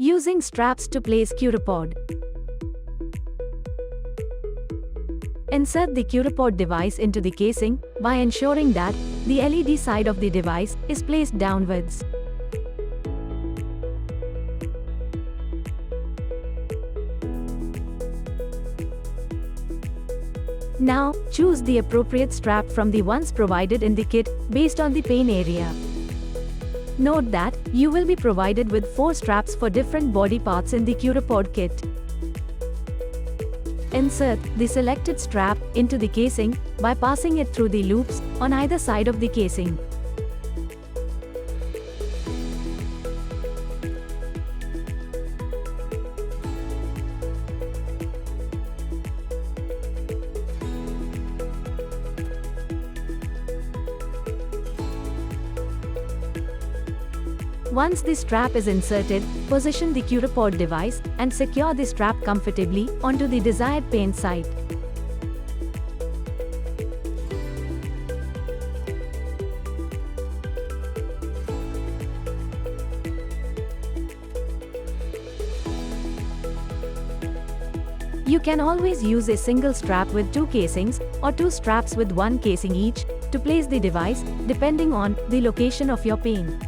Using straps to place Curapod. Insert the Curapod device into the casing by ensuring that the LED side of the device is placed downwards. Now, choose the appropriate strap from the ones provided in the kit based on the pain area. Note that you will be provided with 4 straps for different body parts in the Curapod kit. Insert the selected strap into the casing by passing it through the loops on either side of the casing. Once the strap is inserted, position the Curapod device and secure the strap comfortably onto the desired pain site. You can always use a single strap with 2 casings or 2 straps with 1 casing each to place the device, depending on the location of your pain.